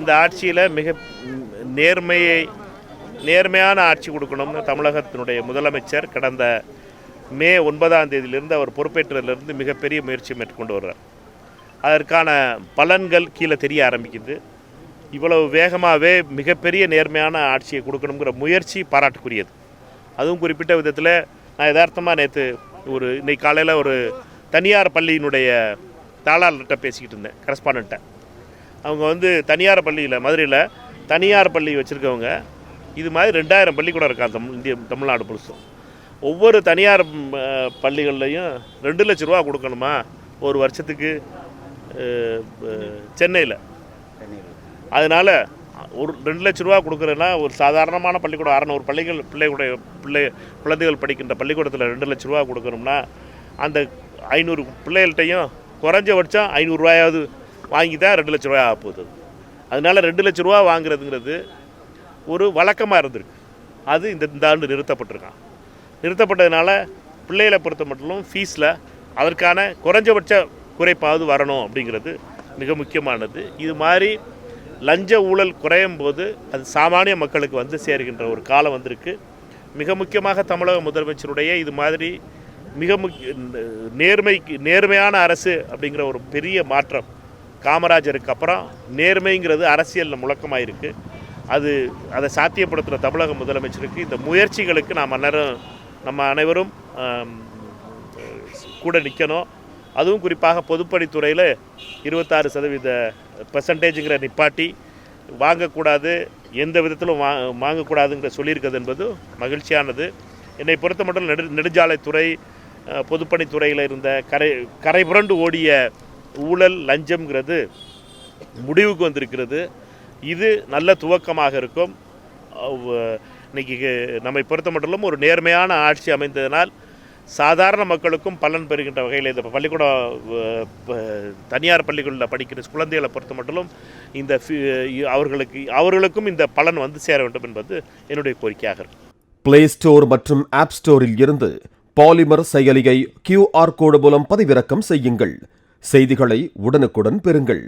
இந்த ஆட்சியில் மிக நேர்மையான ஆட்சி கொடுக்கணும்னு தமிழகத்தினுடைய முதலமைச்சர் கடந்த மே 9ஆம் தேதியிலிருந்து அவர் பொறுப்பேற்றதிலிருந்து மிகப்பெரிய முயற்சி மேற்கொண்டு வர்றார். அதற்கான பலன்கள் கீழே தெரிய ஆரம்பிக்குது. இவ்வளவு வேகமாகவே மிகப்பெரிய நேர்மையான ஆட்சியை கொடுக்கணுங்கிற முயற்சி பாராட்டுக்குரியது. அதுவும் குறிப்பிட்ட விதத்தில் நான் யதார்த்தமாக இன்னைக்கு காலையில் ஒரு தனியார் பள்ளியினுடைய தாளாளர்கிட்ட பேசிக்கிட்டு இருந்தேன், கரஸ்பாண்டண்ட்டை. அவங்க தனியார் பள்ளியில், மதுரையில் தனியார் பள்ளி வச்சுருக்கவங்க இது மாதிரி 2000 பள்ளிக்கூடம் இருக்காங்க தமிழ்நாடு முழுசும். ஒவ்வொரு தனியார் பள்ளிகள்லையும் 2 லட்ச ரூபா கொடுக்கணுமா ஒரு வருஷத்துக்கு சென்னையில். அதனால் ஒரு 2 லட்ச ரூபா கொடுக்குறதுனா ஒரு சாதாரணமான பள்ளிக்கூடம் 600 குழந்தைகள் படிக்கின்ற பள்ளிக்கூடத்தில் 2 லட்ச ரூபா கொடுக்கணும்னா அந்த 500 பிள்ளைகள்கிட்டையும் குறைஞ்சபட்சம் 500 ரூபாயாவது வாங்கி தான் 2 லட்ச ரூபாய் ஆக போகுது. அதனால் 2 லட்ச ரூபா வாங்குறதுங்கிறது ஒரு வழக்கமாக இருந்திருக்கு. அது இந்த ஆண்டு நிறுத்தப்பட்டதுனால பிள்ளைகளை பொறுத்த மட்டும் ஃபீஸில் அதற்கான குறைஞ்சபட்ச குறைப்பாவது வரணும் அப்படிங்கிறது மிக முக்கியமானது. இது மாதிரி லஞ்ச ஊழல் குறையும் போது அது சாமானிய மக்களுக்கு சேர்கின்ற ஒரு காலம் வந்திருக்கு. மிக முக்கியமாக தமிழக முதலமைச்சருடைய இது மாதிரி நேர்மையான அரசு அப்படிங்கிற ஒரு பெரிய மாற்றம். காமராஜருக்கு அப்புறம் நேர்மைங்கிறது அரசியலில் முழக்கமாயிருக்கு. அதை சாத்தியப்படுத்துகிற தமிழக முதலமைச்சருக்கு இந்த முயற்சிகளுக்கு நம்ம அனைவரும் கூட நிற்கணும். அதுவும் குறிப்பாக பொதுப்பணித்துறையில் 26% நிப்பாட்டி வாங்கக்கூடாது, எந்த விதத்திலும் வாங்கக்கூடாதுங்கிற சொல்லியிருக்கிறது என்பது மகிழ்ச்சியானது. என்னை பொறுத்த மட்டும் நெடுஞ்சாலைத்துறை, பொதுப்பணித்துறையில் இருந்த கரை புரண்டு ஓடிய ஊழல் லஞ்சம்ங்கிறது முடிவுக்கு வந்திருக்கிறது. இது நல்ல துவக்கமாக இருக்கும். இன்றைக்கி நம்மை பொறுத்த மட்டும் ஒரு நேர்மையான ஆட்சி அமைந்ததனால் சாதாரண மக்களுக்கும் பலன் பெறுகின்ற வகையில் இந்த தனியார் பள்ளிகளில் படிக்கிற குழந்தைகளை பொறுத்த மட்டும் அவர்களுக்கும் இந்த பலன் சேர வேண்டும் என்பது என்னுடைய கோரிக்கையாக இருக்கும். பிளே ஸ்டோர் மற்றும் ஆப் ஸ்டோரில் இருந்து பாலிமர் செயலியை QR கோடு மூலம் பதிவிறக்கம் செய்யுங்கள். செய்திகளை உடனுக்குடன் பெறுங்கள்.